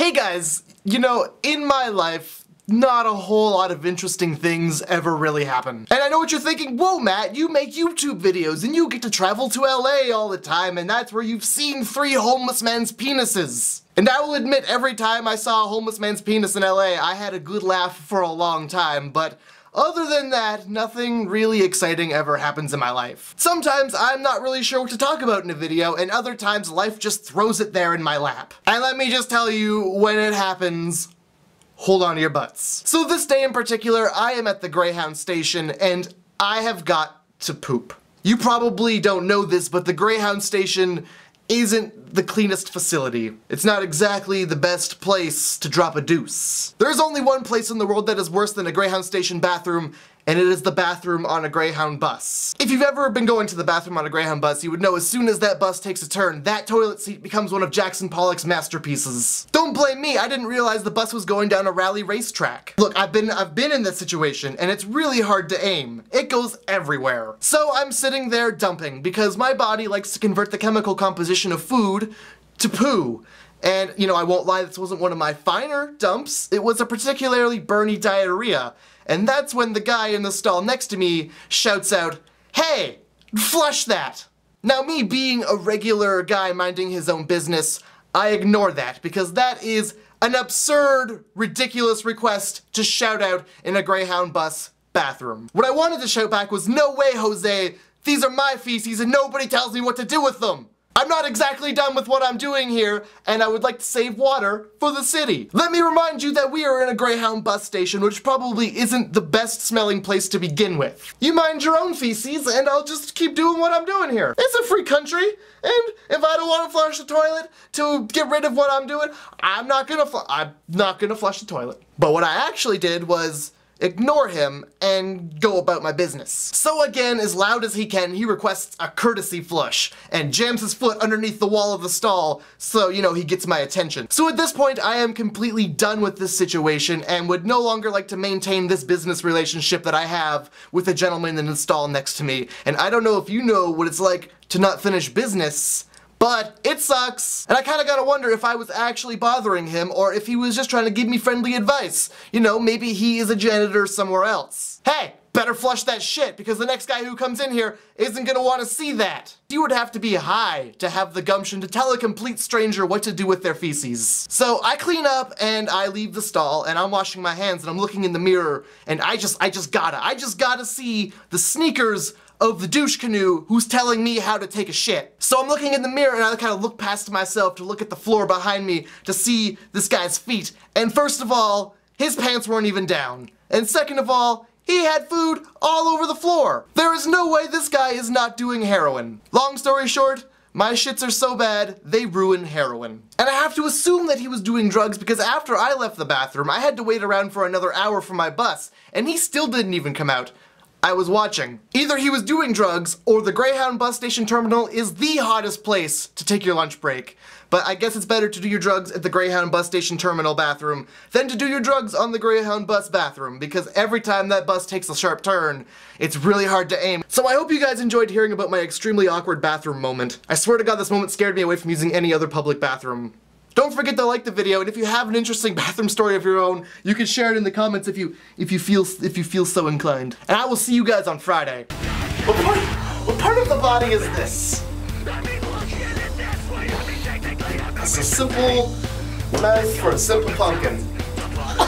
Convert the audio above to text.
Hey guys, you know, in my life, not a whole lot of interesting things ever really happen. And I know what you're thinking, whoa Matt, you make YouTube videos and you get to travel to LA all the time and that's where you've seen 3 homeless men's penises. And I will admit, every time I saw a homeless man's penis in LA, I had a good laugh for a long time, but other than that, nothing really exciting ever happens in my life. Sometimes I'm not really sure what to talk about in a video, and other times life just throws it there in my lap. And let me just tell you, when it happens, hold on to your butts. So this day in particular, I am at the Greyhound station, and I have got to poop. You probably don't know this, but the Greyhound station isn't the cleanest facility. It's not exactly the best place to drop a deuce. There's only one place in the world that is worse than a Greyhound station bathroom, and it is the bathroom on a Greyhound bus. If you've ever been going to the bathroom on a Greyhound bus, you would know as soon as that bus takes a turn, that toilet seat becomes one of Jackson Pollock's masterpieces. Don't blame me, I didn't realize the bus was going down a rally racetrack. Look, I've been in this situation, and it's really hard to aim. It goes everywhere. So I'm sitting there dumping, because my body likes to convert the chemical composition of food to poo. And, you know, I won't lie, this wasn't one of my finer dumps. It was a particularly burny diarrhea. And that's when the guy in the stall next to me shouts out, "Hey, flush that!" Now me being a regular guy minding his own business, I ignore that because that is an absurd, ridiculous request to shout out in a Greyhound bus bathroom. What I wanted to shout back was, "No way, Jose! These are my feces and nobody tells me what to do with them! I'm not exactly done with what I'm doing here, and I would like to save water for the city." Let me remind you that we are in a Greyhound bus station, which probably isn't the best smelling place to begin with. You mind your own feces, and I'll just keep doing what I'm doing here. It's a free country, and if I don't want to flush the toilet to get rid of what I'm doing, I'm not gonna flush the toilet. But what I actually did was ignore him and go about my business. So again, as loud as he can, he requests a courtesy flush and jams his foot underneath the wall of the stall so, you know, he gets my attention. So at this point, I am completely done with this situation and would no longer like to maintain this business relationship that I have with the gentleman in the stall next to me. And I don't know if you know what it's like to not finish business, but it sucks. And I kinda gotta wonder if I was actually bothering him or if he was just trying to give me friendly advice. You know, maybe he is a janitor somewhere else. Hey, better flush that shit because the next guy who comes in here isn't gonna want to see that. You would have to be high to have the gumption to tell a complete stranger what to do with their feces. So I clean up and I leave the stall and I'm washing my hands and I'm looking in the mirror and I just gotta see the sneakers of the douche canoe who's telling me how to take a shit. So I'm looking in the mirror and I kind of look past myself to look at the floor behind me to see this guy's feet. And first of all, his pants weren't even down. And second of all, he had food all over the floor. There is no way this guy is not doing heroin. Long story short, my shits are so bad, they ruin heroin. And I have to assume that he was doing drugs because after I left the bathroom, I had to wait around for another hour for my bus, and he still didn't even come out. I was watching. Either he was doing drugs, or the Greyhound bus station terminal is the hottest place to take your lunch break. But I guess it's better to do your drugs at the Greyhound bus station terminal bathroom than to do your drugs on the Greyhound bus bathroom, because every time that bus takes a sharp turn, it's really hard to aim. So I hope you guys enjoyed hearing about my extremely awkward bathroom moment. I swear to God, this moment scared me away from using any other public bathroom. Don't forget to like the video, and if you have an interesting bathroom story of your own, you can share it in the comments if you feel so inclined. And I will see you guys on Friday. What part of the body is this? It's a simple mouth for a simple pumpkin.